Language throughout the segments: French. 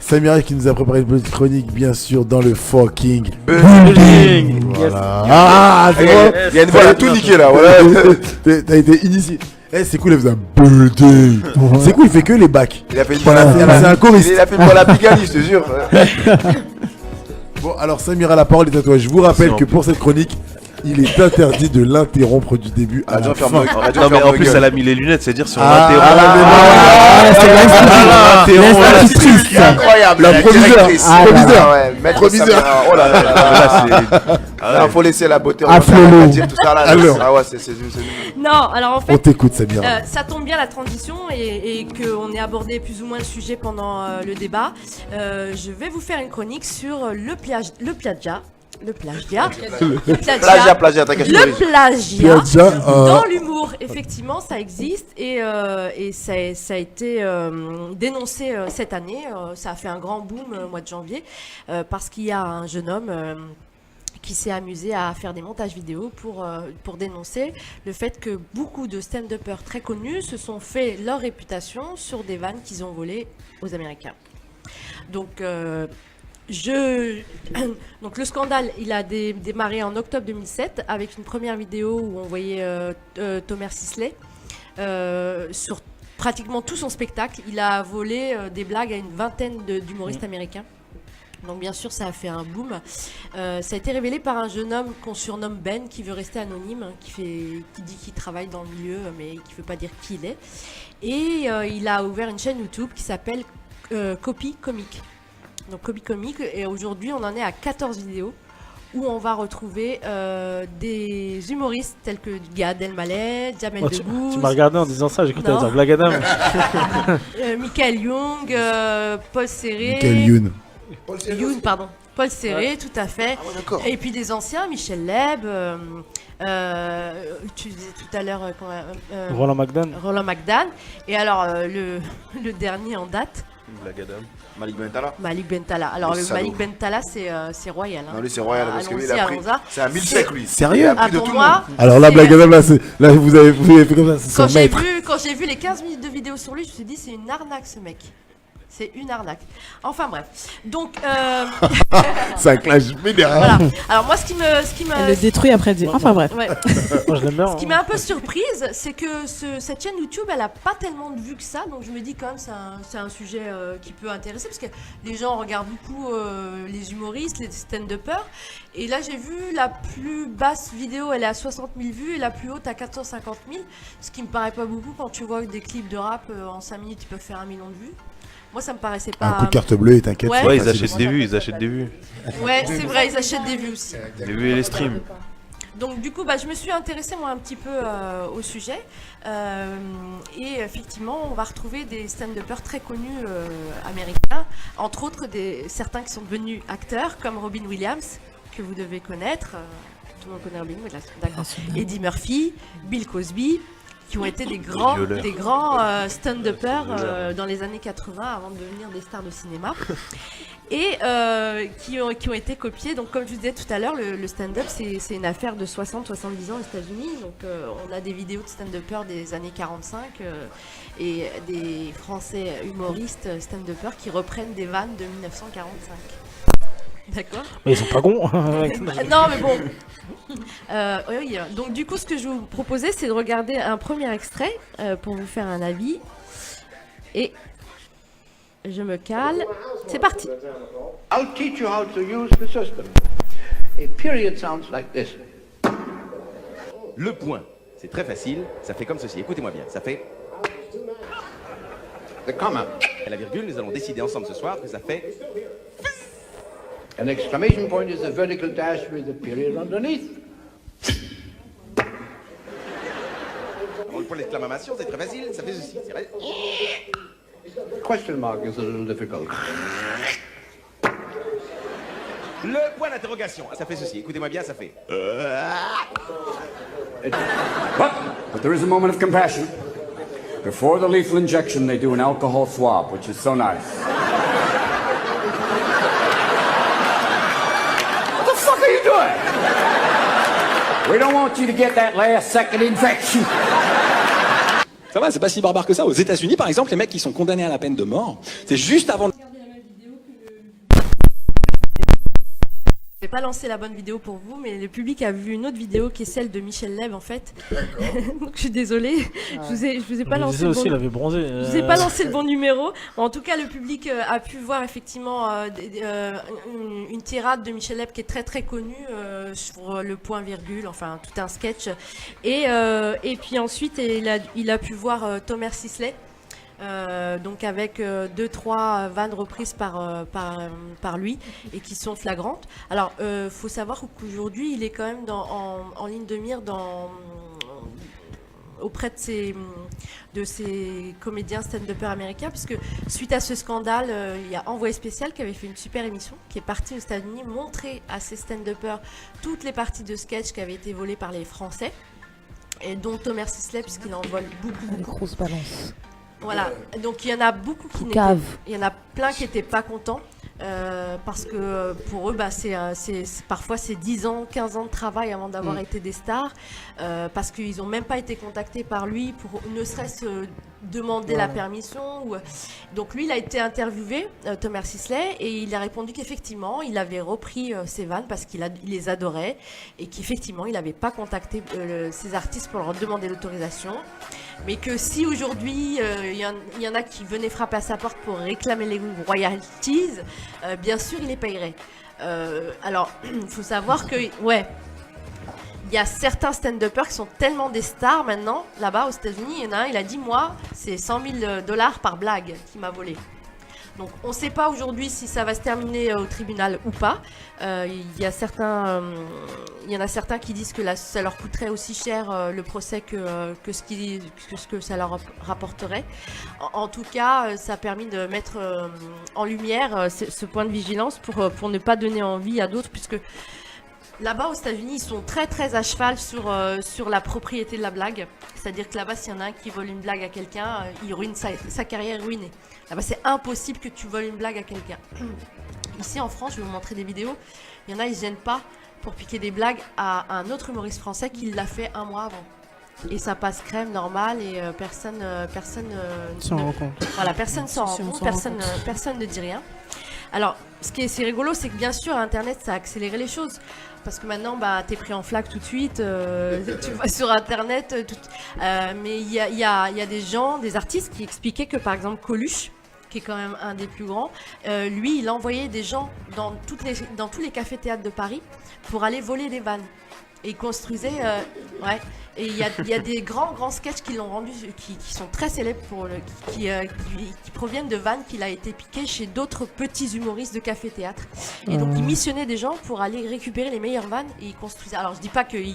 Samira qui nous a préparé une petite chronique, bien sûr, dans le fucking building. Voilà. Ah, c'est bon. Il y a une voix, elle a tout niqué là. Voilà. T'as été initié. Eh, c'est cool, il faisait un building. C'est cool, il fait que les bacs. Il a fait une C'est un choriste. Il a fait une voix à la Pigalle, je te jure. Bon, alors Samira, la parole est à toi. Je vous rappelle que pour cette chronique, il est interdit de l'interrompre du début à la fin. Non mais en plus elle a mis les lunettes, c'est-à-dire si on l'interrompt. C'est l'institutrice. C'est incroyable. La proviseur. Proviseur. Oh là là là. Faut laisser la beauté. À flot. Dire tout ça là. Ah ouais, c'est. Non, alors en fait. On t'écoute, Samira. Ça tombe bien la transition et qu'on ait abordé plus ou moins le sujet pendant le débat. Je vais vous faire une chronique sur le plagiat. Le plagiat, dans l'humour, effectivement, ça existe et ça a été dénoncé cette année. Ça a fait un grand boom au mois de janvier parce qu'il y a un jeune homme qui s'est amusé à faire des montages vidéo pour dénoncer le fait que beaucoup de stand-uppers très connus se sont fait leur réputation sur des vannes qu'ils ont volées aux Américains. Donc donc le scandale, il a démarré en octobre 2007 avec une première vidéo où on voyait Thomas Sisley sur pratiquement tout son spectacle. Il a volé des blagues à une vingtaine d'humoristes américains. Donc bien sûr ça a fait un boom. Ça a été révélé par un jeune homme qu'on surnomme Ben, qui veut rester anonyme, qui dit qu'il travaille dans le milieu mais qui ne veut pas dire qui il est. Et il a ouvert une chaîne YouTube qui s'appelle Copy Comic. Donc Copy Comic, et aujourd'hui on en est à 14 vidéos où on va retrouver des humoristes tels que Gad Elmaleh, Jamel Debbouze. Tu m'as regardé en disant ça, j'ai cru que t'allais dire Blague Adam. Michael Young, Paul Serré. Michael Youn. Paul Serré, tout à fait. Et puis des anciens, Michel Leb, tu disais tout à l'heure Roland McDan. Et alors le dernier en date. Blague Adam. Malik Bentala. Alors le Malik Bentala c'est royal. Non lui c'est royal parce que lui il a pris. C'est un 1000 lui. Sérieux? Pour moi. Alors là, Blague Adam, là vous avez fait comme ça. Quand j'ai vu les 15 minutes de vidéo sur lui, je me suis dit c'est une arnaque ce mec. C'est une arnaque. Enfin bref. Donc c'est un clash médiéral. Voilà. Alors moi ce qui me Elle le détruit après elle dit. Enfin bref. Ouais. Moi, je l'aime bien. Ce qui m'a un peu surprise, c'est que cette chaîne YouTube, elle a pas tellement de vues que ça, donc je me dis quand même c'est un sujet qui peut intéresser parce que les gens regardent beaucoup les humoristes, les stand-uppers. Et là j'ai vu la plus basse vidéo, elle est à 60 000 vues et la plus haute à 450 000, ce qui me paraît pas beaucoup quand tu vois que des clips de rap en 5 minutes ils peuvent faire 1 million de vues. Moi, ça me paraissait pas. Un coup de carte bleue et t'inquiète. Ouais, ils achètent des vues, Ouais, c'est vrai, ils achètent des vues aussi. Les vues et les streams. Donc, du coup, je me suis intéressée, moi, un petit peu au sujet. Et effectivement, on va retrouver des stand-uppers très connus américains. Entre autres, certains qui sont devenus acteurs, comme Robin Williams, que vous devez connaître. Tout le monde connaît Robin Williams, d'accord. Eddie Murphy, Bill Cosby, qui ont été des grands stand-uppers dans les années 80 avant de devenir des stars de cinéma et qui ont été copiés. Donc comme je vous disais tout à l'heure, le stand-up c'est une affaire de 60-70 ans aux États-Unis. Donc on a des vidéos de stand-uppers des années 45 et des Français humoristes stand-uppers qui reprennent des vannes de 1945. D'accord. Mais ils sont pas cons. Non mais bon. Oui. Donc du coup, ce que je vous proposais, c'est de regarder un premier extrait pour vous faire un avis. Et je me cale. C'est parti. I'll teach you how to use the system. A period sounds like this. Le point, c'est très facile. Ça fait comme ceci. Écoutez-moi bien. Ça fait. The comma. Et la virgule, nous allons décider ensemble ce soir que ça fait. An exclamation point is a vertical dash with a period underneath. Le point d'exclamation, c'est très facile, ça fait ceci. C'est vrai. Question mark is a little difficult. Le point d'interrogation, ça fait ceci. Écoutez-moi bien, ça fait. But there is a moment of compassion. Before the lethal injection, they do an alcohol swab, which is so nice. We don't want you to get that last second infection. Ça va, c'est pas si barbare que ça. Aux États-Unis, par exemple, les mecs qui sont condamnés à la peine de mort, c'est juste avant. Je vais pas lancer la bonne vidéo pour vous, mais le public a vu une autre vidéo qui est celle de Michel Leb en fait. Donc je suis désolée, je vous ai pas lancé le aussi, bon... il avait bronzé. Je vous ai pas lancé le bon numéro. En tout cas, le public a pu voir effectivement une tirade de Michel Leb qui est très très connue sur le point virgule, enfin tout un sketch. Et puis ensuite, il a pu voir Thomas Sisley. Donc avec 2-3 vannes reprises par lui et qui sont flagrantes. Alors faut savoir qu'aujourd'hui il est quand même en ligne de mire auprès de ces comédiens stand-uppers américains, puisque suite à ce scandale, il y a Envoyé spécial qui avait fait une super émission, qui est parti aux États-Unis montrer à ces stand-uppers toutes les parties de sketch qui avaient été volées par les Français, et dont Thomas Sisley, puisqu'il en vole beaucoup. Une grosse balance. Voilà, donc il y en a beaucoup qui cave. Il y en a plein qui n'étaient pas contents parce que pour eux, bah, parfois c'est 10 ans, 15 ans de travail avant d'avoir été des stars parce qu'ils n'ont même pas été contactés par lui pour ne serait-ce demander la permission. Donc lui, il a été interviewé, Thomas Sisley, et il a répondu qu'effectivement, il avait repris ses vannes parce qu'il les adorait et qu'effectivement, il n'avait pas contacté ces artistes pour leur demander l'autorisation. Mais que si aujourd'hui, il y en a qui venaient frapper à sa porte pour réclamer les royalties, bien sûr, il les payerait. Alors, il faut savoir que, ouais, il y a certains stand-uppers qui sont tellement des stars maintenant, là-bas aux États-Unis. Il y en a un, il a dit, moi, c'est $100 000 par blague qui m'a volé. Donc on ne sait pas aujourd'hui si ça va se terminer au tribunal ou pas. Il y en a certains qui disent que ça leur coûterait aussi cher le procès que ce que ça leur rapporterait. En tout cas, ça a permis de mettre en lumière ce point de vigilance pour ne pas donner envie à d'autres, puisque là-bas aux États-Unis, ils sont très très à cheval sur la propriété de la blague. C'est-à-dire que là-bas, s'il y en a un qui vole une blague à quelqu'un, il ruine sa carrière est ruinée. Là-bas, c'est impossible que tu voles une blague à quelqu'un. Ici, en France, je vais vous montrer des vidéos. Il y en a, ils ne gênent pas pour piquer des blagues à un autre humoriste français qui l'a fait un mois avant. Et ça passe crème, normal, et personne s'en rend compte. Voilà, personne s'en rend compte, personne ne dit rien. Alors, ce qui est assez rigolo, c'est que bien sûr, Internet, ça a accéléré les choses. Parce que maintenant, bah, t'es pris en flaque tout de suite, tu vas sur Internet. Mais il y a des gens, des artistes qui expliquaient que, par exemple, Coluche, qui est quand même un des plus grands, lui, il envoyait des gens dans tous les cafés-théâtres de Paris pour aller voler des vannes. Et il construisait... ouais. Et il y a des grands sketchs qui l'ont rendu, qui sont très célèbres, qui proviennent de vannes qu'il a été piqué chez d'autres petits humoristes de café-théâtre. Et donc il missionnait des gens pour aller récupérer les meilleures vannes et il construisait. Alors je dis pas qu'il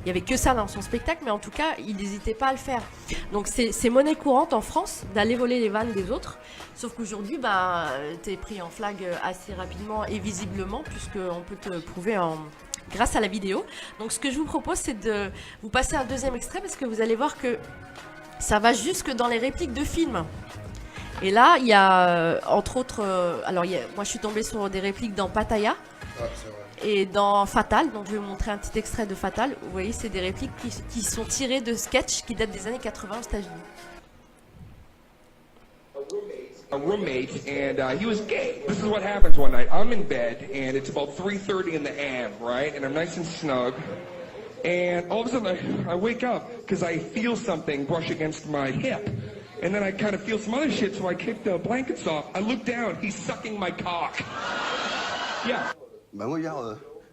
y avait que ça dans son spectacle, mais en tout cas il n'hésitait pas à le faire. Donc c'est monnaie courante en France d'aller voler les vannes des autres. Sauf qu'aujourd'hui, bah, t'es pris en flag assez rapidement et visiblement, puisqu'on peut te prouver grâce à la vidéo. Donc ce que je vous propose, c'est de vous passer un deuxième extrait parce que vous allez voir que ça va jusque dans les répliques de films. Et là, il y a entre autres, moi je suis tombée sur des répliques dans Pattaya et dans Fatal. Donc je vais vous montrer un petit extrait de Fatal. Vous voyez, c'est des répliques qui sont tirées de sketchs qui datent des années 80 aux États-Unis. A roommate, and he was gay. This is what happens one night. I'm in bed, and it's about 3:30 in the AM, right? And I'm nice and snug. And all of a sudden, I wake up because I feel something brush against my hip. And then I kind of feel some other shit, so I kick the blankets off. I look down, he's sucking my cock. Yeah. Bah moi hier,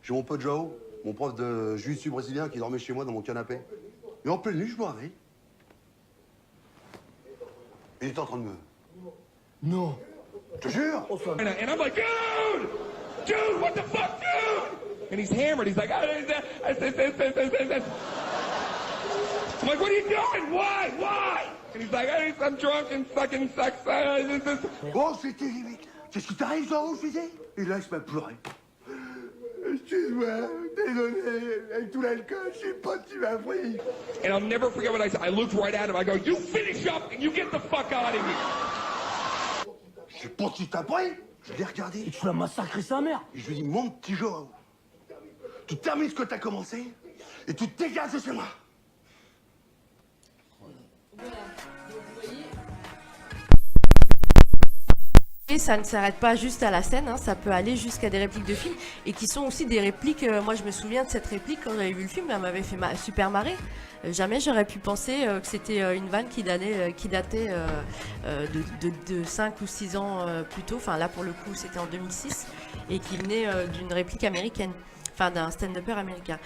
j'ai mon pote Joao, mon prof de jiu-jitsu brésilien qui dormait chez moi dans mon canapé. Et en pleine nuit, je me réveille. Il était en train de me... Non. Je te jure. And I'm like, dude, what the fuck, dude? And he's hammered. He's like, I'm like, what are you doing? Why? And he's like, I'm drunk and sucking sex. Oh, c'était limite. Qu'est-ce qui t'arrive, Joao, je disais? Et là, il se met à pleurer. Excuse-moi, désolé, avec tout l'alcool, je sais pas que tu m'as pris. And I'll never forget what I said. I looked right at him. I go, you finish up and you get the fuck out of here. Je sais pas qui t'a pris. Je l'ai regardé. Et tu l'as massacré sa mère. Et je lui ai dit, mon petit Joao, tu termines ce que t'as commencé et tu te dégages de chez moi. Et après, ça ne s'arrête pas juste à la scène, hein, ça peut aller jusqu'à des répliques de films et qui sont aussi des répliques. Moi, je me souviens de cette réplique quand j'avais vu le film, elle m'avait fait super marrer. Jamais j'aurais pu penser que c'était une vanne qui datait de 5 ou 6 ans plus tôt. Enfin, là, pour le coup, c'était en 2006 et qui venait d'une réplique américaine. Enfin, d'un stand-upper américain.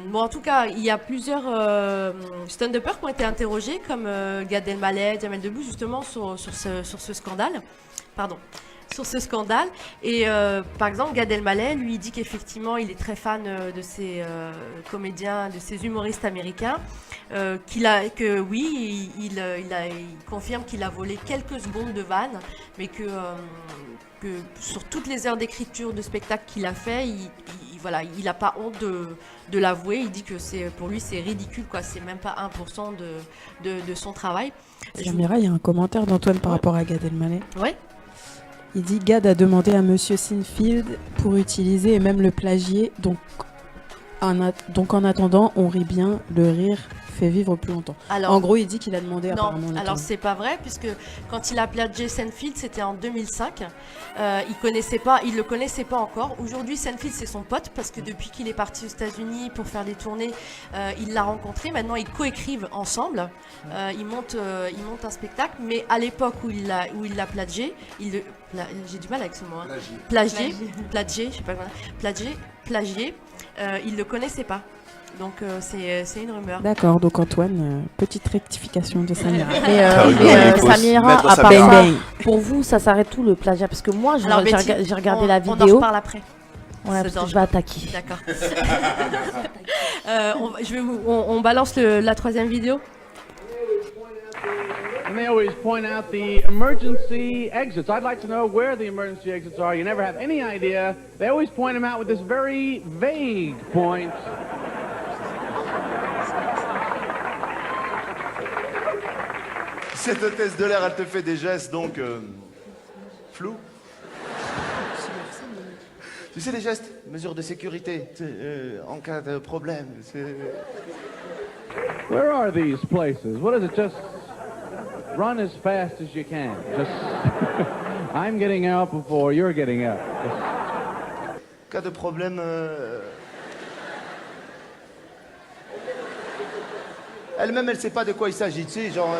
Bon, en tout cas, il y a plusieurs stand-uppers qui ont été interrogés, comme Gad Elmaleh, Jamel Debbouze, justement, sur ce scandale. Pardon. Sur ce scandale. Et par exemple, Gad Elmaleh, lui, dit qu'effectivement, il est très fan de ces comédiens, de ces humoristes américains, que oui, il confirme qu'il a volé quelques secondes de vanne, mais que sur toutes les heures d'écriture de spectacle qu'il a fait, il n'a pas honte de l'avouer. Il dit que pour lui c'est ridicule, quoi. C'est même pas 1% de son travail. Samira, il y a un commentaire d'Antoine par rapport à Gad Elmaleh. Ouais. Il dit Gad a demandé à Monsieur Sinfield pour utiliser et même le plagier. Donc en attendant, on rit bien, le rire fait vivre plus longtemps. Alors, en gros, il dit qu'il a demandé apparemment. Non, alors c'est pas vrai, puisque quand il a plagié Seinfeld, c'était en 2005. Il le connaissait pas encore. Aujourd'hui, Seinfeld, c'est son pote, parce que depuis qu'il est parti aux États-Unis pour faire des tournées, il l'a rencontré. Maintenant, ils coécrivent ensemble. Ils montent un spectacle, mais à l'époque où il l'a plagié, j'ai du mal avec ce mot. Hein. Plagié, je sais pas comment. Plagié, il le connaissait pas. Donc c'est une rumeur. D'accord, donc Antoine, petite rectification de Samira. Samira, à part ça, pour vous, ça s'arrête où le plagiat? Parce que moi, j'ai regardé la vidéo. On en reparle après. Ouais, parce que je vais attaquer. D'accord. On balance la troisième vidéo. And they always point out the emergency exits. I'd like to know where the emergency exits are. You never have any idea. They always point them out with this very vague point. Cette hôtesse de l'air, elle te fait des gestes, donc... flous. Tu sais les gestes, mesures de sécurité, en cas de problème. Where are these places? What is it? Just run as fast as you can. Just I'm getting out before you're getting out. Cas de problème... Elle-même, elle sait pas de quoi il s'agit, tu sais, genre...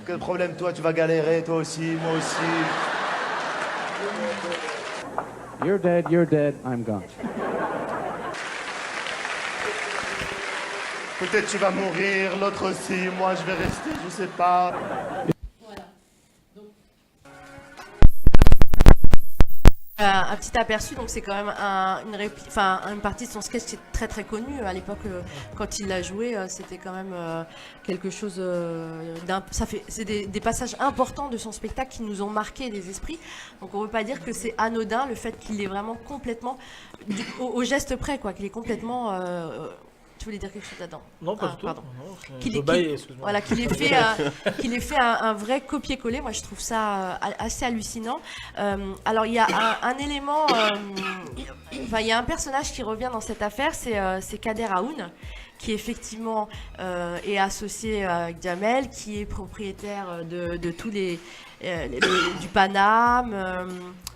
quel problème, toi, tu vas galérer, toi aussi, moi aussi. You're dead, I'm gone. Peut-être tu vas mourir, l'autre aussi, moi je vais rester, je sais pas. Un petit aperçu, donc c'est quand même une partie de son sketch qui est très très connue à l'époque quand il l'a joué. C'était quand même quelque chose c'est des passages importants de son spectacle qui nous ont marqué les esprits. Donc on ne peut pas dire que c'est anodin le fait qu'il est vraiment complètement au geste près, quoi, qu'il est complètement. Tu voulais dire quelque chose là-dedans? Non, pas du tout. Pardon. Qu'il ait fait un vrai copier-coller. Moi, je trouve ça assez hallucinant. Alors, il y a un élément... il y a un personnage qui revient dans cette affaire, c'est Kader Aoun, qui effectivement est associé avec Jamel, qui est propriétaire de tous du Paname,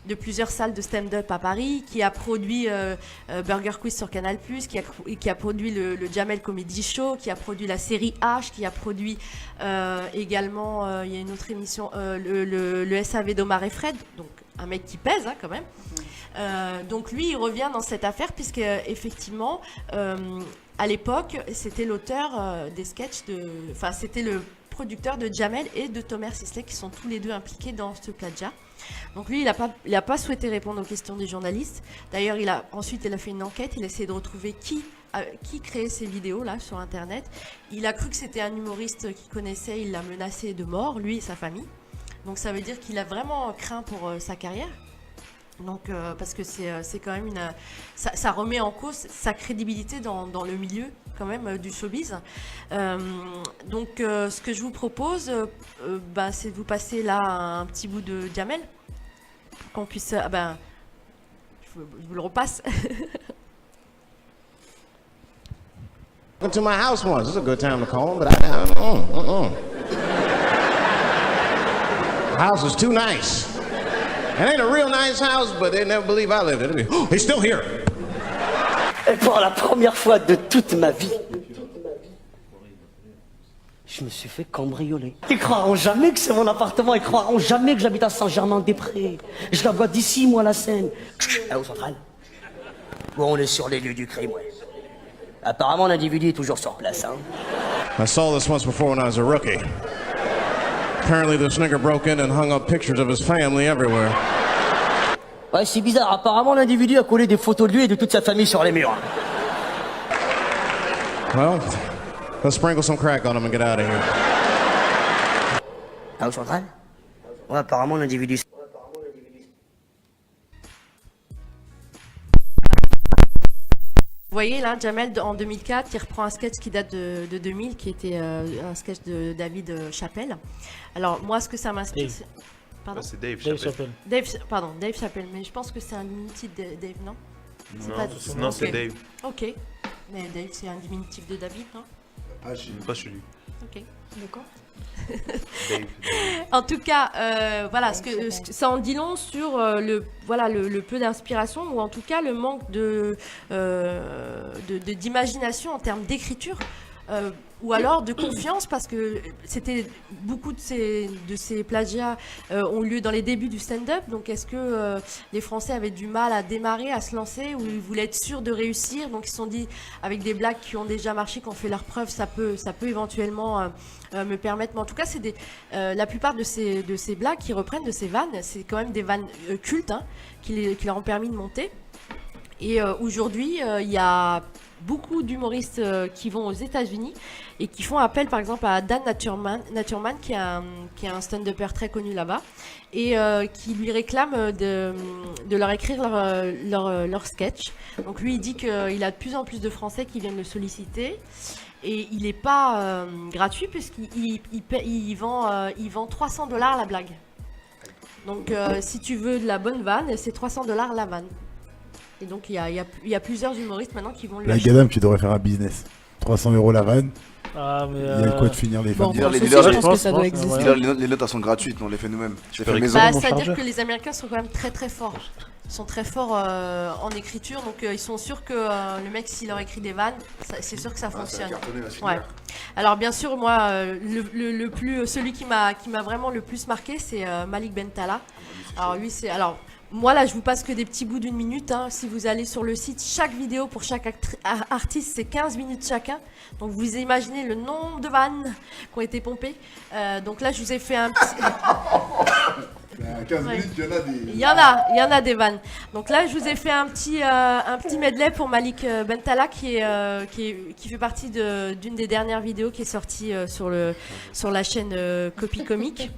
de plusieurs salles de stand-up à Paris, qui a produit Burger Quiz sur Canal+, qui a produit le Jamel Comedy Show, qui a produit la série H, qui a produit également, il y a une autre émission, le SAV d'Omar et Fred, donc un mec qui pèse, hein, quand même. Donc lui, il revient dans cette affaire, puisque effectivement, à l'époque, c'était l'auteur des sketchs c'était le producteur de Jamel et de Tomer Sisley, qui sont tous les deux impliqués dans ce plagiat. Donc lui, il n'a pas souhaité répondre aux questions des journalistes. D'ailleurs, ensuite, il a fait une enquête, il a essayé de retrouver qui créait ces vidéos-là sur Internet. Il a cru que c'était un humoriste qu'il connaissait, il l'a menacé de mort, lui et sa famille. Donc ça veut dire qu'il a vraiment craint pour sa carrière. Donc, parce que c'est quand même ça remet en cause sa crédibilité dans le milieu quand même du showbiz. Donc ce que je vous propose, c'est de vous passer là un petit bout de Jamel, qu'on puisse... je vous le repasse. Welcome to my house once. This is a good time to call, but the house is too nice. It ain't a real nice house, but they never believe I lived in it. He's still here. Et pour la première fois de toute ma vie, je me suis fait cambrioler. Ils croiront jamais que c'est mon appartement, ils croiront jamais que j'habite à Saint-Germain-des-Prés. Je la vois d'ici, moi, la Seine. Là, au central. Bon, on est sur les lieux du crime, ouais. Apparemment, l'individu est toujours sur place, hein. I saw this once before when I was a rookie. Apparently this nigger broke in and hung up pictures of his family everywhere. Ouais, c'est bizarre. Apparemment, l'individu a collé des photos de lui et de toute sa famille sur les murs. Well, let's sprinkle some crack on him and get out of here. Ah, au central? Ouais, apparemment, l'individu... Vous voyez là, Jamel en 2004, il reprend un sketch qui date de 2000, qui était un sketch de David Chappelle. Alors moi, ce que ça m'inspire... Pardon, c'est Dave Chappelle. Dave Chappelle, mais je pense que c'est un diminutif de Dave, non? Non, c'est Dave. Ok, mais Dave c'est un diminutif de David, non? Pas chez lui. Ok, d'accord. En tout cas, voilà, ça en dit long sur le peu d'inspiration, ou en tout cas le manque d'imagination en termes d'écriture, ou alors de confiance, parce que c'était beaucoup de ces plagiats ont lieu dans les débuts du stand-up. Donc est-ce que les Français avaient du mal à démarrer, à se lancer, ou ils voulaient être sûrs de réussir, donc ils se sont dit avec des blagues qui ont déjà marché, qui ont fait leurs preuves, ça peut éventuellement me permettre. Mais en tout cas, c'est la plupart de ces blagues qui reprennent de ces vannes, c'est quand même des vannes cultes, hein, qui leur ont permis de monter. Et aujourd'hui, il y a beaucoup d'humoristes qui vont aux États-Unis et qui font appel par exemple à Dan Naturman qui est un stand-upper très connu là-bas, et qui lui réclame de leur écrire leur sketch. Donc lui, il dit qu'il a de plus en plus de Français qui viennent le solliciter, et il n'est pas gratuit, puisqu'il vend 300 $ la blague. Donc si tu veux de la bonne vanne, c'est 300 $ la vanne. Et donc il y a plusieurs humoristes maintenant qui vont lui acheter. Gadam, tu devrais faire un business. 300 € la vanne. Ah, mais il y a de quoi de finir les bon, femmes. je pense que ça doit exister. Les notes elles sont gratuites, on les fait nous-mêmes. C'est-à-dire que les Américains sont quand même très très forts. Ils sont très forts en écriture, donc ils sont sûrs que le mec, s'il leur écrit des vannes, c'est sûr que ça fonctionne. Ouais. Alors bien sûr, moi, celui qui m'a vraiment le plus marqué, c'est Malik Bentala. Alors lui, moi là, je vous passe que des petits bouts d'une minute, hein. Si vous allez sur le site, chaque vidéo pour chaque artiste, c'est 15 minutes chacun. Donc vous imaginez le nombre de vannes qui ont été pompées. Donc là, je vous ai fait un petit... 15 minutes, il y en a des vannes. Donc là, je vous ai fait un petit medley pour Malik Bentala, qui fait partie d'une des dernières vidéos qui est sortie sur la chaîne Copy Comique.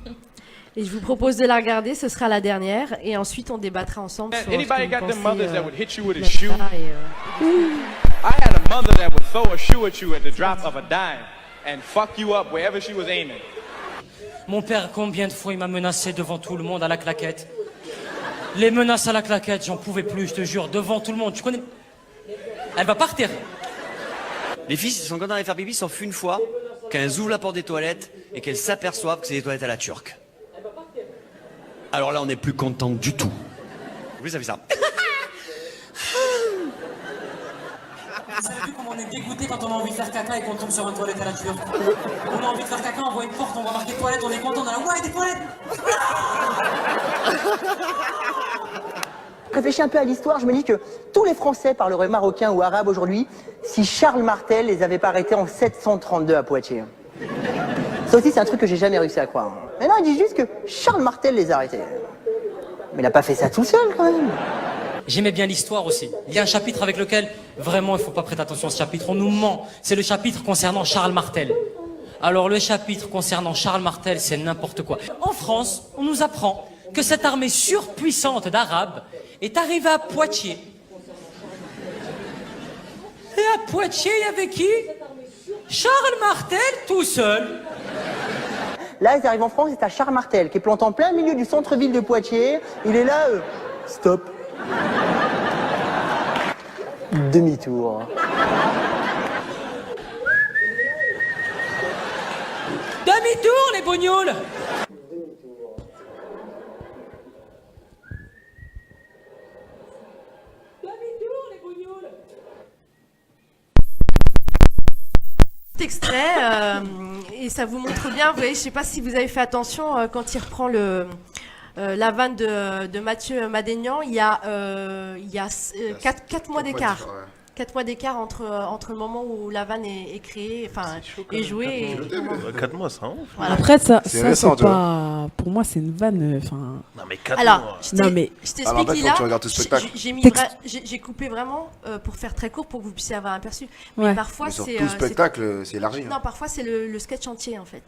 Et je vous propose de la regarder, ce sera la dernière, et ensuite on débattra ensemble sur Anybody ce que got vous them pensez, mothers that would hit you with a shoe? I had a mother that would throw a shoe at you at the drop of a dime and fuck you up wherever she was aiming. Mon père, combien de fois il m'a menacé devant tout le monde à la claquette? Les menaces à la claquette, j'en pouvais plus, je te jure, devant tout le monde. Tu connais? Elle va partir. Les filles, quand on allait faire pipi, s'en fuient une fois, qu'elles ouvrent la porte des toilettes et qu'elles s'aperçoivent que c'est des toilettes à la turque. Alors là, on n'est plus content du tout. Oui, ça fait ça. Vous savez plus comment on est dégoûté quand on a envie de faire caca et qu'on tombe sur une toilette à la turque. On a envie de faire caca, on voit une porte, on voit marqué toilette, on est content, on a la ouais, des toilettes. Je réfléchis un peu à l'histoire, je me dis que tous les Français parleraient marocain ou arabe aujourd'hui si Charles Martel les avait pas arrêtés en 732 à Poitiers. Ça aussi, c'est un truc que j'ai jamais réussi à croire. Mais non, ils disent juste que Charles Martel les a arrêtés. Mais il n'a pas fait ça tout seul, quand même. J'aimais bien l'histoire aussi. Il y a un chapitre avec lequel, vraiment, il ne faut pas prêter attention à ce chapitre. On nous ment. C'est le chapitre concernant Charles Martel. Alors, le chapitre concernant Charles Martel, c'est n'importe quoi. En France, on nous apprend que cette armée surpuissante d'Arabes est arrivée à Poitiers. Et à Poitiers, il y avait qui? Charles Martel tout seul. Là, ils arrivent en France, c'est à Charles Martel, qui est planté en plein milieu du centre-ville de Poitiers. Il est là, stop. Demi-tour. Demi-tour, les bougnoules. extrait et ça vous montre bien. Vous voyez, je sais pas si vous avez fait attention quand il reprend la vanne de Mathieu Madénian, il y a 4 mois d'écart. 4 mois d'écart entre le moment où la vanne est créée, enfin, est jouée. 4 mois, c'est un ouf. Voilà. Après, ça récent, c'est pas. Pour moi, c'est une vanne. Non, mais 4 Alors, mois. je t'explique, Lila. J'ai coupé vraiment pour faire très court pour que vous puissiez avoir un aperçu. Mais parfois, sur c'est. tout le spectacle, c'est élargi. Non, parfois, c'est le sketch entier, en fait.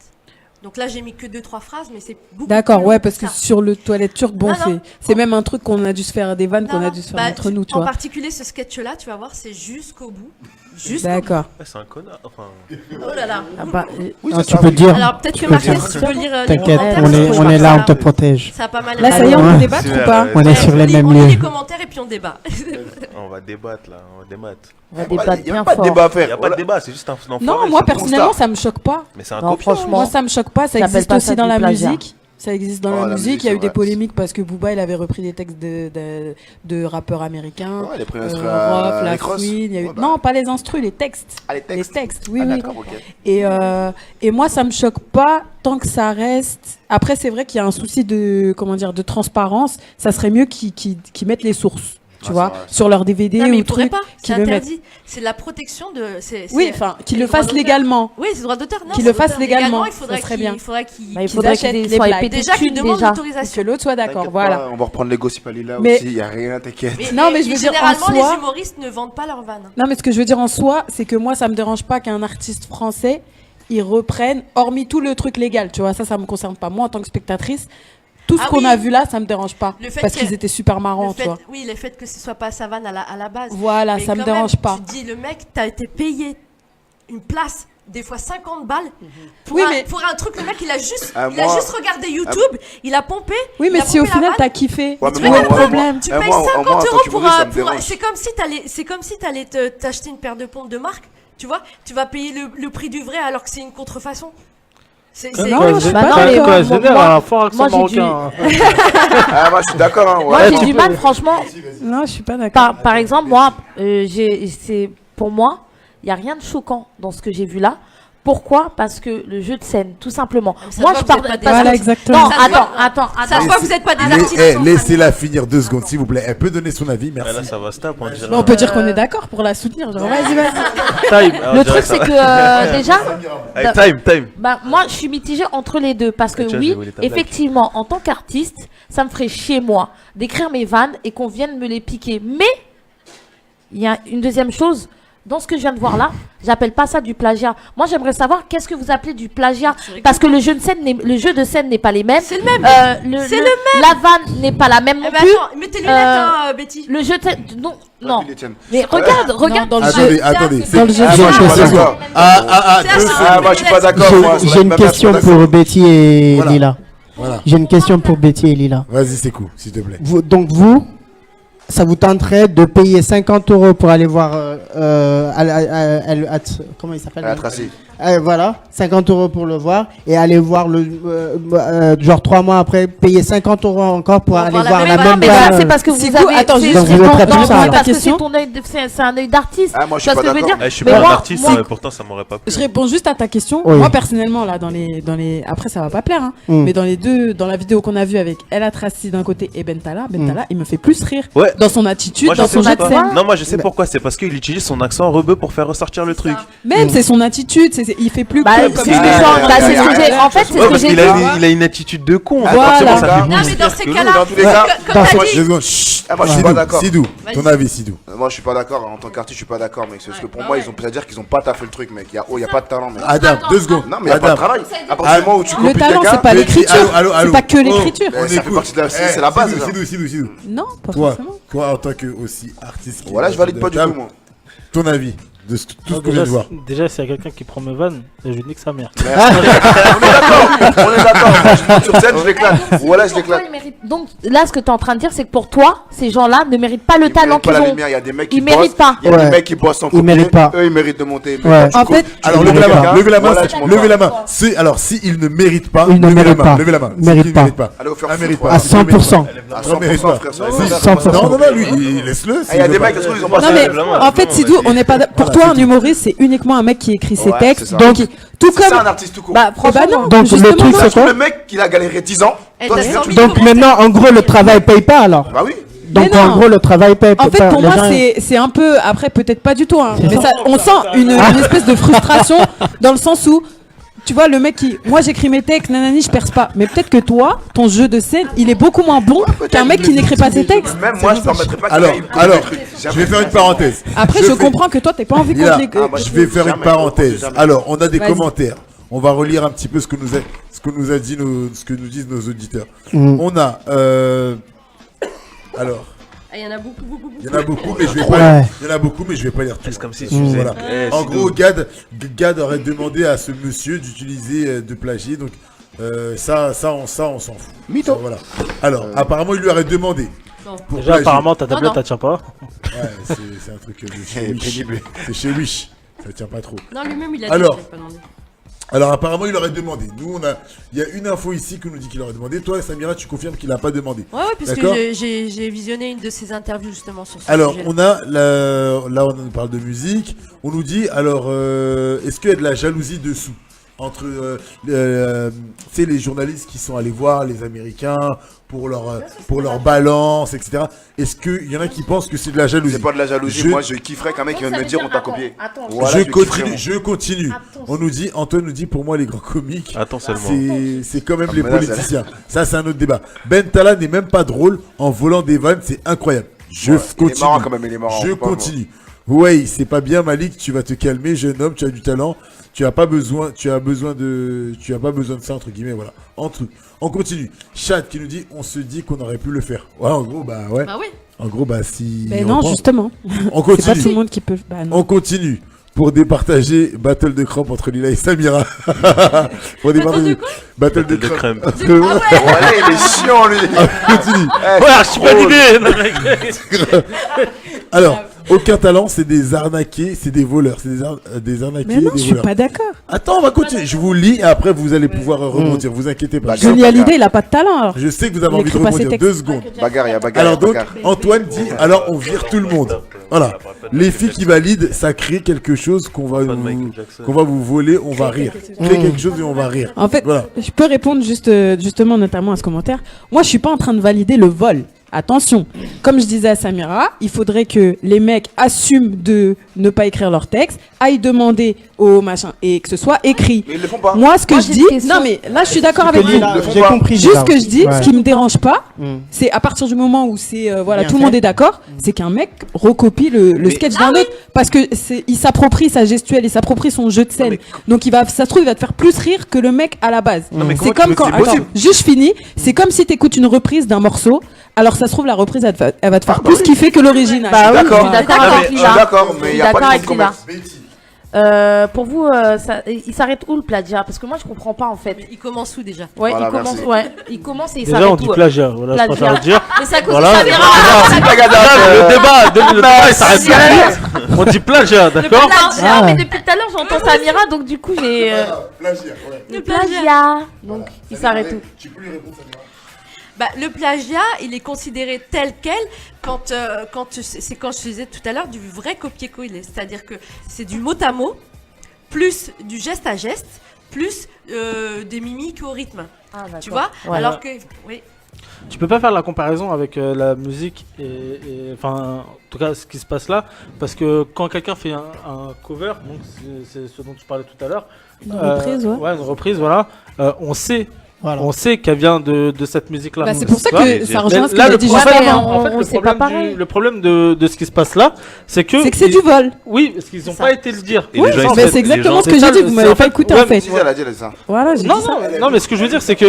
Donc là, j'ai mis que 2-3 phrases, mais c'est beaucoup. D'accord, plus ouais, long parce que ça. sur le toilette turc, bon, Non, non. c'est même un truc qu'on a dû se faire, des vannes qu'on a dû se faire entre nous, tu En vois. particulier, ce sketch-là, tu vas voir, c'est jusqu'au bout. D'accord. C'est un connard. Enfin... Oh là là. Oui, tu peux dire. Alors peut-être que Marcus, tu peux lire les T'inquiète, commentaires. on est là, on te protège. Ça a pas mal. Là, ça y est, on peut débattre ou pas? On est sur les mêmes On lit lieux. les commentaires et puis on débat. On va débattre là, on va débattre. On va débattre Il n'y bien a pas de fort. débat à Il n'y faire. a pas de débat, c'est juste un enfoiré. Non, moi personnellement, ça me choque pas. Mais c'est un Non, copieur. franchement. Moi, ça me choque pas. Ça J'appelle existe pas aussi ça dans du la plagiat. musique. Ça existe dans Oh, la la musique. musique, Il y a eu c'est des vrai. polémiques parce que Booba, il avait repris des textes de rappeurs américains. Ouais, les premiers Rof, instrus La avec Ross. Fouine. il y a eu- Ouais, bah. Non, pas les instrus, les textes. Ah, les textes. Les textes, oui, Ah, oui. d'accord, ok. Et moi, ça me choque pas tant que ça reste. Après, c'est vrai qu'il y a un souci de, comment dire, de transparence. Ça serait mieux qu'ils mettent les sources. Tu vois, sur leur DVD Non, mais ou ils pourraient truc, pas. C'est qu'ils le mettent. interdit. C'est la protection de. Oui, enfin, qu'ils le fassent légalement. Oui, c'est droit d'auteur. Non, Qu'ils c'est le fassent d'auteur. légalement, il faudrait ça serait qu'il- bien. Il faudrait qu'ils Bah, il faudrait achètent qu'il les soit blagues. épais déjà qu'ils dessus, demandent déjà. l'autorisation. Que l'autre soit d'accord, T'inquiète voilà. pas, on va reprendre les gossips à Lila Mais- aussi, il n'y a rien, t'inquiète. Non, mais je veux dire, en généralement, soi- les humoristes ne vendent pas leurs vannes. Non, mais ce que je veux dire en soi, c'est que moi, ça me dérange pas qu'un artiste français, il reprenne, hormis tout le truc légal, tu vois, ça me concerne pas. Moi, en tant que spectatrice, tout ce Ah qu'on oui. a vu là, ça me dérange pas. Le fait Parce que- qu'ils étaient super marrants, le tu fait- vois. Oui, le fait que ce soit pas sa vanne à la base. Voilà, Mais ça me quand dérange même, pas. Tu te dis, le mec, t'as été payé une place, des fois 50 balles, pour, Oui, un, mais- pour un truc, le mec, il a juste moi- regardé YouTube, il a pompé. Oui, mais il a si au pompé la final, vanne. t'as kiffé, Ouais, tu mais vois moi, le moi, problème. Tu moi, payes moi, 50 moi, en tant euros pour qu'humoriste, ça me pour dérange. c'est comme si t'allais t'acheter une paire de pompes de marque, tu vois, tu vas payer le prix du vrai alors que c'est une contrefaçon. C'est Non, je suis pas d'accord. moi, Génère moi- un fort accent moi, j'ai dû- marocain. Ah, moi je suis d'accord, hein. Moi, Ouais, j'ai tu du peux. mal, franchement. Non, je suis pas d'accord. Par exemple, moi, pour moi, il n'y a rien de choquant dans ce que j'ai vu là. Pourquoi? Parce que le jeu de scène, tout simplement. Ça Moi, se je voit parle. que vous êtes pas des parce que- Voilà, exactement. Non, Ça se voit- attends. Ça se voit que vous n'êtes pas des Mais, artistes. laissez-la finir 2 secondes, s'il vous plaît. Elle peut donner son avis, Mais merci. là, ça va se taper, on dirait. Mais on peut dire qu'on est d'accord pour la soutenir. Genre, vas-y, vas-y. Time. Le truc, c'est que déjà. Allez, time. Bah, moi, je suis mitigée entre les deux parce que Tiens, oui, j'ai volé ta blague. effectivement, en tant qu'artiste, ça me ferait chier moi d'écrire mes vannes et qu'on vienne me les piquer. Mais il y a une deuxième chose. Dans ce que je viens de voir là, j'appelle pas ça du plagiat. Moi, j'aimerais savoir qu'est-ce que vous appelez du plagiat, parce que le jeu de scène n'est pas les mêmes. C'est le même. C'est le même. La vanne n'est pas la même non Eh ben plus. attends, mets tes lunettes, hein, Betty. Le jeu de scène, non. les tiennes. Mais regarde. dans le Attendez, jeu. attendez. Dans le jeu, Ah, j'ai moi je suis pas question. d'accord. Ah, moi je suis pas d'accord. moi, sur la J'ai une même base, question je suis pas pour Betty et Voilà. Lila. Voilà. J'ai une question pour Betty et Lila. Vas-y, c'est cool, s'il te plaît. Donc vous, ça vous tenterait de payer 50 € pour aller voir comment il s'appelle d'accord. Tracy. Voilà, 50 € pour le voir et aller voir genre 3 mois après, payer 50 € encore pour aller voir la voir même la vanne. même Mais ça, vanne. c'est parce que C'est vous cool. avez. Attends, c'est- juste, c'est vous êtes ton- prêts pour non, ça, mais alors. parce que Question. c'est ton œil, c'est un œil d'artiste. Ah, moi je Tu suis vois pas ce que je veux d'accord. dire? Je suis Mais pas moi- un artiste, moi- mais pourtant ça m'aurait pas plu. Je réponds juste à ta question. Oui. Moi personnellement là dans les après ça va pas plaire hein, mais dans la vidéo qu'on a vue avec Ella Tracy d'un côté et Bentala, il me fait plus rire Ouais. dans son attitude, Moi, je dans sais son jeu de pourquoi. scène. Non, moi je sais pourquoi. C'est parce qu'il utilise son accent rebeu pour faire ressortir le truc. Même c'est son attitude, il fait plus Bah, que c'est comme ce que ça. c'est ce que j'ai. En fait, c'est Ouais, ce que parce j'ai qu'il dit. il a une attitude de con. Voilà. Forcément, ça fait Non, plus mais dans rire ces que cas-là, nous. Dans tous les cas, comme t'as Deux dit. secondes. Chut. Ah, moi je suis pas d'accord. Sidou, ton avis, Sidou. Moi je suis pas d'accord. En tant qu'artiste, je suis pas d'accord, mec. Parce que pour moi, ils ont à dire qu'ils ont pas taffé le truc, mec. Il y a pas de talent, mec. Adam, 2 secondes. Non, mais il y a pas de Adam. travail. À partir du moment où tu Le copies talent quelqu'un, c'est pas Betty, l'écriture, allô, c'est pas que l'écriture. On ça fait écoute. partie de la- c'est la base, ça. Sidou. Non, pas Toi, forcément. toi en tant que aussi artiste. qui Voilà, est je valide de pas du table, tout, moi. Ton avis de tout ce qu'on vient de voir. Déjà, s'il y a quelqu'un qui prend mes vannes, je nique sa mère. On est d'accord. Je monte sur scène, je l'éclate. Voilà, je l'éclate. Donc là, ce que tu es en train de dire, c'est que pour toi, ces gens-là ne méritent pas le talent Pas qu'ils la ont. lumière, il y a des mecs qui Ils bossent. méritent pas. Il y a des Ouais. mecs qui bossent en Ils copier. méritent pas. Eux, ils méritent de monter. Ouais. En fait, Alors Tu levez la mérites main, pas. levez la main, Voilà, c'est- tu levez la montes main. Alors s'ils ne méritent pas, Ils ne levez la méritent main, pas. levez la main. Méritent S'ils ne pas. méritent pas. Allez, au faire Ah, foutre, mérite ouais. pas. À 100%. À Non, mérite 100%, pas. frère. 100%. Non, lui, laisse-le. Il y a des mecs, est-ce qu'ils ont pas Non ça mais vraiment, en fait vraiment, Sidou, on n'est pas pour Voilà, toi, c'est un tout. humoriste, c'est uniquement un mec qui écrit ses Ouais, textes. c'est ça. Donc, tout C'est comme. ça un artiste tout court. Bah, non. Donc, justement, le truc, Ça, c'est quoi le mec, il a galéré 10 ans. Toi, tu viens, tu Donc, maintenant, en gros, le travail paye pas alors. Bah oui. Donc, Mais en non. gros, le travail paye pas. En fait, pour Les moi, gens- c'est un peu. Après, peut-être pas du tout. Hein, mais ça, on sent une espèce de frustration dans le sens où. Tu vois, le mec qui. Moi, j'écris mes textes, nanani, je perce pas. Mais peut-être que toi, ton jeu de scène, il est beaucoup moins bon qu'un mec qui n'écrit pas ses textes. Même moi, je ne permettrais pas Alors, qu'il je vais faire une parenthèse. Après, je comprends que toi, t'as pas envie qu'on Lila, te les. je vais faire une parenthèse. Alors, on a des Vas-y. commentaires. On va relire un petit peu ce que nous a dit ce que nous disent nos auditeurs. Mm. On a alors. Il y en a beaucoup. Il y en a beaucoup, mais je vais Ouais. pas. Il y en a beaucoup, mais je vais pas lire tout. C'est comme si Voilà. tu faisais- En c'est gros, doux. Gad aurait demandé à ce monsieur d'utiliser de plagier. Donc ça, on s'en fout. Mytho. Voilà. Alors, apparemment, il lui aurait demandé. pour Déjà, plagier. apparemment, ta tablette, elle tient pas. Ouais, c'est un truc de chez Wish. C'est chez Wish. Ça tient pas trop. Non, lui-même, il a dit Alors, qu'il avait pas demandé. Alors apparemment il aurait demandé. Nous il y a une info ici qui nous dit qu'il aurait demandé. Toi Samira tu confirmes qu'il a pas demandé. Ouais, puisque D'accord. j'ai visionné une de ses interviews justement sur ce Alors sujet. on a là on nous parle de musique. On nous dit alors est-ce qu'il y a de la jalousie dessous entre tu sais, les journalistes qui sont allés voir les Américains pour leur balance, etc. Est-ce qu'il y en a qui pensent que c'est de la jalousie? C'est pas de la jalousie. Moi, je kifferais qu'un mec qui vienne me dire on t'a copié. Voilà, Je continue. On nous dit, Antoine nous dit, pour moi, les grands comiques, Attends seulement. c'est quand même Ah, les mais là, politiciens. Ça, c'est un autre débat. Ben Tala n'est même pas drôle en volant des vannes, c'est incroyable. Je Ouais, il est continue. marrant quand même, il est marrant, Je faut pas continue. Ouais, c'est pas bien, Malik, tu vas te calmer, jeune homme, tu as du talent. Tu as pas besoin de ça, entre guillemets, voilà. On continue. Chat qui nous dit, on se dit qu'on aurait pu le faire. Ouais, en gros, bah ouais. Bah oui. En gros, bah si. Mais on non, pense- justement. On C'est continue. pas tout le monde qui peut. Bah non. On continue. Pour départager Battle de crampes entre Lila et Samira. Pour départager Battle de crampes. Ouais, il est chiant lui. On continue. Ouais, je suis validé. Alors, aucun talent, c'est des arnaqués, c'est des voleurs, c'est des arnaqués, Mais non, des je suis voleurs. pas d'accord. Attends, on va continuer. Je vous lis et après vous allez pouvoir rebondir. Vous inquiétez pas. Johnny Hallyday, il a pas de talent alors. Je sais que vous avez Il envie de écrit pas ses rebondir. textes. 2 secondes. Bagarre, il y a bagarre. Alors donc, bagarre. Antoine dit, alors on vire tout le monde. Voilà. Les filles qui valident, ça crée quelque chose qu'on va vous voler, on va rire. Crée quelque chose et on va rire. En fait, Voilà. je peux répondre justement notamment à ce commentaire. Moi, je suis pas en train de valider le vol. Attention, comme je disais à Samira, il faudrait que les mecs assument de ne pas écrire leur texte, aillent demander au machin et que ce soit écrit. Mais ils le font pas. Moi, ce que Moi, je j'ai dis, une question. non mais là, je suis d'accord Ce que avec vous. Lila- j'ai compris, Juste Lila. ce que je dis, Ouais. ce qui me dérange pas, Mm. c'est à partir du moment où c'est voilà, Bien tout le fait. monde est d'accord, c'est qu'un mec recopie le sketch d'un autre parce que il s'approprie sa gestuelle, il s'approprie son jeu de scène. Donc ça se trouve, il va te faire plus rire que le mec à la base. mais C'est comment tu comme veux que quand c'est attends, possible juste fini, c'est comme si t'écoutes une reprise d'un morceau. Alors ça se trouve la reprise elle va te faire plus kiffer que l'original. Bah oui, je D'accord. suis d'accord Non, avec mais Lila. d'accord, mais Je il suis y a pas d'accord de avec commerce. Pour vous, il s'arrête où le plagiat? Parce que moi je comprends pas en fait. Il commence où déjà? Ouais, Voilà, il commence, merci. ouais, il commence et il Déjà, s'arrête on où? dit plagiat. Voilà, je préfère le dire. Mais c'est à cause Voilà. de Samira. Le débat, il s'arrête pas. On dit plagiat, Le d'accord? plagiat, mais depuis tout à l'heure j'entends Samira, donc du coup j'ai. Le plagiat. Donc il s'arrête où? Tu peux lui répondre, Samira? Bah, le plagiat, il est considéré tel quel c'est quand je disais tout à l'heure du vrai copier-coller. C'est-à-dire que c'est du mot à mot, plus du geste à geste, plus des mimiques au rythme. Ah, d'accord. Tu vois? Ouais. Alors que. Oui. Tu peux pas faire la comparaison avec la musique et enfin en tout cas ce qui se passe là parce que quand quelqu'un fait un cover, donc c'est ce dont tu parlais tout à l'heure, Une reprise, ouais. une reprise, voilà, on sait qu'elle vient de cette musique là. Bah, c'est pour ça que ça rejoint ce que là, j'ai le dit problème, juste avant. en fait, On sait pas pareil. le problème de ce qui se passe là, c'est que C'est du vol. oui, parce qu'ils ont pas été le dire. Et Oui, les gens, mais ils- c'est exactement les ce gens- que j'ai ça, dit, vous c'est m'avez en pas fait- écouté ouais, en fait. Si, elle a dit ça. Voilà, j'ai Non, dit ça. non, mais ce que je veux dire, c'est que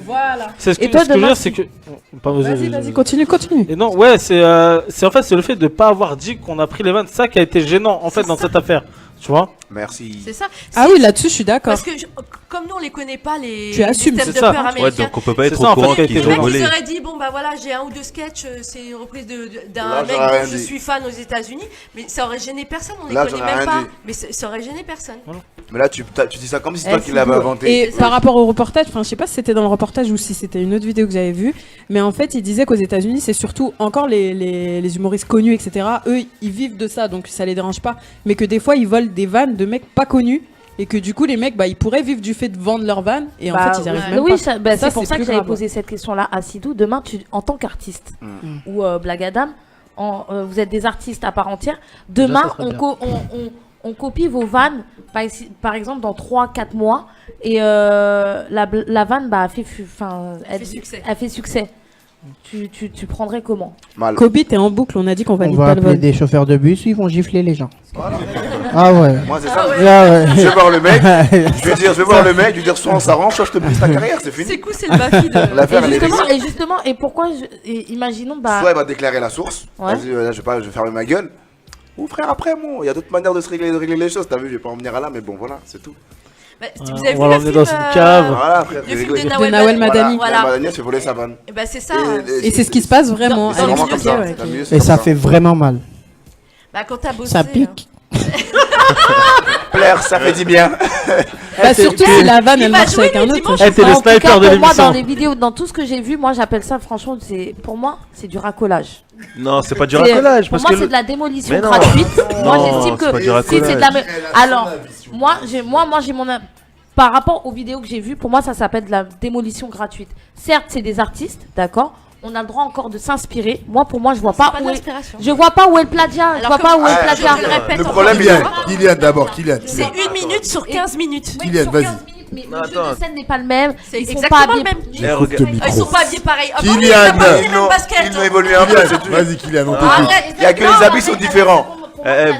Voilà. c'est ce que Et toi, je veux demain, dire, c'est que pas Vas-y, continue. Et non, ouais, c'est en fait c'est le fait de pas avoir dit qu'on a pris les vannes, c'est ça qui a été gênant en fait dans cette affaire, tu vois. Merci. C'est ça. Ah oui, là-dessus, je suis d'accord. Parce que comme nous on les connaît pas les Tu assumes, systèmes c'est de ça. peur Ouais, américains. donc on peut pas être C'est ça, au en fait, courant qui a qu'ils été Le ont mec volé. ils auraient dit bon bah voilà j'ai un ou deux sketchs, c'est une reprise d'un Là, mec j'aurais rien dont je dit. suis fan aux États-Unis, mais ça aurait gêné personne, on les Là, connaît j'aurais même rien pas, dit. mais ça aurait gêné personne. Mais là, tu dis ça comme si c'est toi qui c'est l'avais beau. inventé. Et par rapport au reportage, enfin, je sais pas si c'était dans le reportage ou si c'était une autre vidéo que j'avais vue, mais en fait, il disait qu'aux États-Unis, c'est surtout encore les humoristes connus, etc. Eux, ils vivent de ça, donc ça les dérange pas. Mais que des fois, ils volent des vannes de mecs pas connus. Et que du coup, les mecs, ils pourraient vivre du fait de vendre leurs vannes. Et en fait, ils arrivent même oui, pas. c'est pour ça que plus j'avais grave. posé cette question-là à Sidou. Demain, en tant qu'artiste ou Blague Adam, vous êtes des artistes à part entière. Demain, ça serait bien. on copie vos vannes, par exemple, dans 3-4 mois. Et la vanne a fait succès. Elle fait succès. Tu prendrais comment? Mal. Kobe, t'es en boucle. On a dit qu'on On valide va pas le appeler vol. des chauffeurs de bus, ils vont gifler les gens. Ah ouais. Moi, c'est ça. Ah ouais. Je vais voir le mec. Je vais voir le mec. Je vais dire soit on s'arrange, soit je te brise ta carrière. C'est fini. C'est cool, c'est le Bafi de... L'affaire, elle est réglée. Et justement, et pourquoi imaginons Soit il va déclarer la source. Ouais. Vas-y, là, je vais fermer ma gueule. Ou frère, après, moi, il y a d'autres manières de régler les choses. T'as vu, je vais pas en venir à là, mais bon, voilà, c'est tout. Bah, vous avez vu on va le l'emmener film, dans une cave. Voilà, frère, le film réglé. de Nawal Nawal Madani. Voilà. Madani, elle s'est volé sa vanne. Et bah c'est ça. Et c'est ce qui se passe vraiment. C'est à vraiment comme l'expliquer, ça. ouais. T'as vu, c'est Et comme ça fait vraiment mal. Bah quand t'as bossé. Ça pique. Plaire, ça fait du bien. Bah, surtout si la vanne, elle marche avec un autre. Eh, t'es le En tout cas, sniper de pour moi, dans l'émission. les vidéos, dans tout ce que j'ai vu, moi j'appelle ça, franchement, pour moi, c'est du racolage. Non, c'est pas du C'est- racolage. Pour Parce moi, que c'est de la démolition Mais non. gratuite. Moi, Non, j'estime c'est pas du que si c'est de la. racolage. Alors, moi, j'ai mon. Par rapport aux vidéos que j'ai vues, pour moi, ça s'appelle de la démolition gratuite. Certes, c'est des artistes, d'accord. On a le droit encore de s'inspirer. Moi, pour moi, je vois pas pas de où est. l'inspiration. Je vois pas où est le plagiat. Je vois pas où est le plagiat. Je le répète Le encore problème, une il est. fois. Kylian d'abord, Kylian. C'est 1 minute sur 15 minutes. Kylian, vas-y. Mais Non, le jeu attends. de scène n'est pas le même. C'est Ils sont exactement pas le même. Eh, regarde. Ils sont pas habillés pareil. Ah bon, Kylian, ils ont pas mis les mêmes Ils baskets. ont évolué un peu, c'est Kylian, tout. vas-y, Kylian, on t'écoute. Arrête. Il y a que les habits sont différents.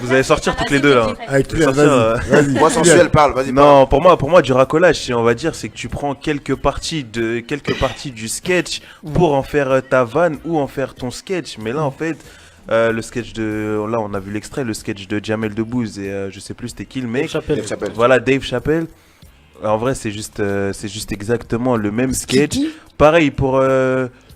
Vous allez sortir toutes les deux là. Avec Kylian, Sortir, vas-y. Vas-y. Moi, sensuel, parle, vas-y. Non, pour moi, du racolage, si on va dire, c'est que tu prends quelques parties du sketch pour en faire ta vanne ou en faire ton sketch. Mais là, en fait, le sketch là, on a vu l'extrait, le sketch de Jamel Debbouze et je sais plus c'était qui le mec. Chappelle. Dave Chappelle. Voilà, Dave Chappelle. En vrai, c'est juste exactement le même sketch. Pareil pour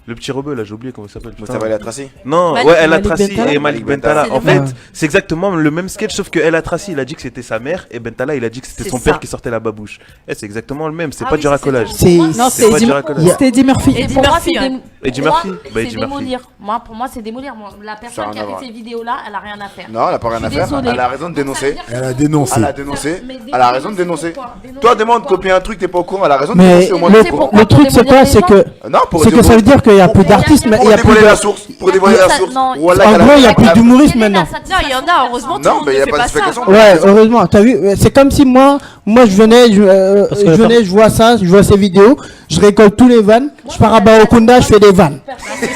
le petit rebeu là, j'ai oublié comment il s'appelle. putain. Mustafa El Atrassi. Non, Malik- ouais, El Malik Atrassi Bentala. et Malik Bentala. C'est En le fait, même. c'est exactement le même sketch, sauf que El Atrassi, il a dit que c'était sa mère et Bentala, il a dit que c'était C'est son ça. père qui sortait la babouche. Et c'est exactement le même, c'est Ah pas oui, du racolage. C'est Non, C'est c'est pas Eddie du racolage. C'était Eddie Murphy. Eddie Pour moi, Murphy, c'est ouais. Eddie pour moi, Murphy Bah, c'est Eddie Murphy. démolir. Pour moi, c'est démolir. La personne Ça qui a a rien à fait ces vidéos-là, elle a rien à faire. Non, elle a pas rien Je à suis faire. désolée. Elle a raison de dénoncer. Elle a dénoncé. Elle a dénoncé. Mais Elle a raison de dénoncer. pourquoi Dénoncer Toi, demande de pourquoi copier un truc, t'es pas au courant. Elle a raison de Mais dénoncer au moins. le- t'es au courant. le truc, c'est quoi? C'est que Non, pour c'est que ça veut dire qu'il y a plus d'artistes, mais il Pour y a plus dévoiler de. la source. Pour dévoiler la Ça- source. non, Voilà, En qu'elle gros, il y a plus la- d'humoristes Quelle est la maintenant. satisfaction Non, il y en a, heureusement, tout Non, le monde mais ne y a fait pas pas d'explication. ça. Ouais, heureusement. T'as vu? C'est comme si moi, je venais, je vois ça, je vois ces vidéos, je récolte tous les vannes, je pars à Baokunda, je fais des vannes. Et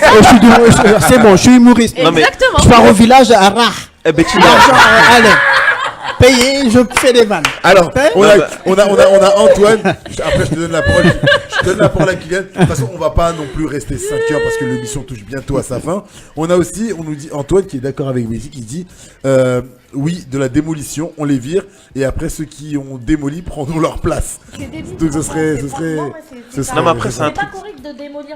c'est bon, je suis humoriste. Non, mais- Exactement. Je pars au village à Rah. Eh ben, tu L'argent, allez, payé, je fais des vannes. Alors, on a, Non, bah- on a Antoine. Après, je te donne la parole. Je te donne la parole à Kylian. De toute façon, on va pas non plus rester 5 heures parce que l'émission touche bientôt à sa fin. On a aussi, on nous dit Antoine qui est d'accord avec Messi, qui dit oui, de la démolition, on les vire et après ceux qui ont démoli prendront leur place. Donc ce serait. Non, mais après, c'est un truc.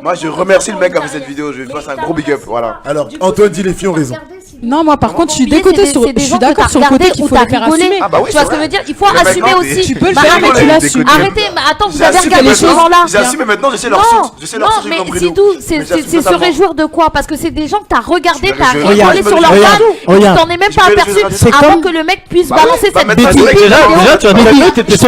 Moi, je remercie le mec qui a fait cette vidéo. Je lui passe un gros big up. Voilà. Alors, Antoine dit les filles ont raison. Non, moi par contre, je suis Oublier, dégoûtée c'est sur. des Je suis gens que d'accord t'as sur le côté regardé qu'il ou faut t'as les faire rigolé. assumer. Ah bah oui, Tu vois c'est ce que je vrai. veux dire? Il faut Mais assumer maintenant, aussi. tu peux le Bah, faire, arrêtez, mais tu l'assumes. arrêtez, mais attends, vous avez J'assume regardé maintenant. ces gens-là. J'assume maintenant, j'essaie leur source. J'essaie leur Non, source. mais j'ai compris c'est d'où. tout. Mais C'est j'assume se totalement. réjouir de quoi? Parce que c'est des gens que t'as regardé, Je me t'as réjouis. rigolé sur leur regarde, vanne, et tu regarde. t'en es même Je pas me aperçu réjouis. C'est avant comme- que le mec puisse Bah ouais, balancer bah cette maintenant, vidéo. c'est vrai que Déjà, tu as Mais regardé, dis, t'étais je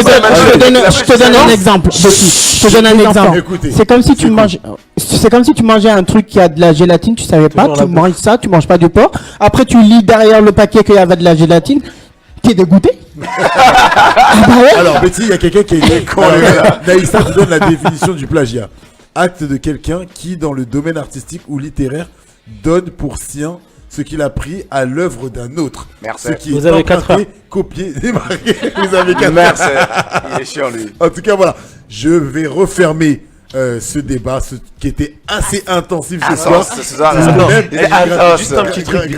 te donne un exemple. Je te donne un exemple. Écoutez, C'est comme si tu c'est manges. C'est comme si tu mangeais un truc qui a de la gélatine, tu savais pas, Toujours tu la manges ça, tu manges pas du porc. Après, tu lis derrière le paquet qu'il y avait de la gélatine. T'es dégoûté? Ah bah ouais. Alors, Betty, il y a quelqu'un qui est con. Naïssa te donne la définition du plagiat. Acte de quelqu'un qui, dans le domaine artistique ou littéraire, donne pour sien ce qu'il a pris à l'œuvre d'un autre. Merci. Ce qui Vous est avez 4 emprunté, copié, démarqué. Vous avez 4 Merci. Il est chiant, lui. En tout cas, voilà. Je vais refermer ce débat qui était assez intensif ce Intense, soir. ce soir, Juste un petit truc.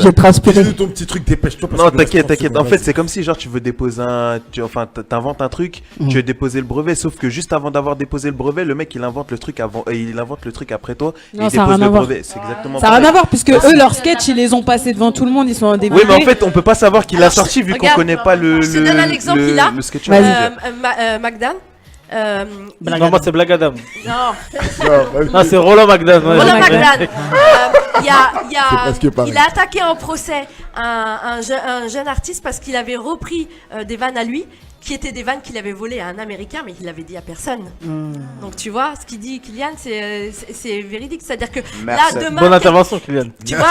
J'ai transpiré. Dis-nous ton petit truc, dépêche-toi. parce Non, que là, t'inquiète, je pense t'inquiète. que En bon, fait, vas-y. c'est comme si, genre, tu veux déposer enfin, t'inventes un truc, tu veux déposer le brevet, sauf que juste avant d'avoir déposé le brevet, le mec, il invente le truc après toi, Non, et il ça a dépose rien le à voir. brevet. C'est exactement Ça n'a rien à pareil. voir, puisque eux, leurs sketchs, ils les ont passés devant tout le monde, ils sont en DVD. Oui, mais en fait, on peut pas savoir qui l'a Alors, sorti vu qu'on regarde, connaît pas le. Je te donne un exemple, il a. Le sketch. Magdan. Non, moi c'est Black Adam. Non. Non, c'est Roland McDan. ouais. Roland McDan. C'est presque pareil. Il a attaqué en procès un jeune artiste parce qu'il avait repris des vannes à lui, qui étaient des vannes qu'il avait volées à un Américain, mais qu'il l'avait dit à personne. Donc tu vois, ce qu'il dit Kylian, c'est véridique. C'est-à-dire que Merci. là, demain... Bonne intervention, Kylian. Tu vois,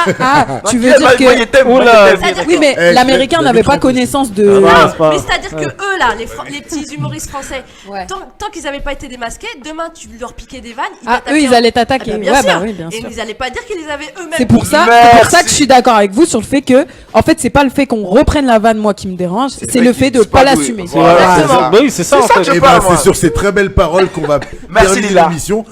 Tu veux dire que... Oula. Oui, mais Eh, l'américain le n'avait micro. pas connaissance de... Non, non, c'est pas- mais c'est-à-dire que eux là, les petits humoristes français, tant qu'ils n'avaient pas été démasqués, demain tu leur piquais des vannes, eux, ils allaient t'attaquer. Ah bah, bien Ouais, sûr. bah oui, bien Et sûr. ils n'allaient pas dire qu'ils les avaient eux-mêmes. C'est pour ça que je suis d'accord avec vous sur le fait que, en fait, c'est pas le fait qu'on reprenne la vanne, moi, qui me dérange, c'est le fait de pas l'assumer. Bah oui, c'est ça en fait. Eh ben, c'est sur ces très belles paroles qu'on va Merci, terminer Lila. l'émission.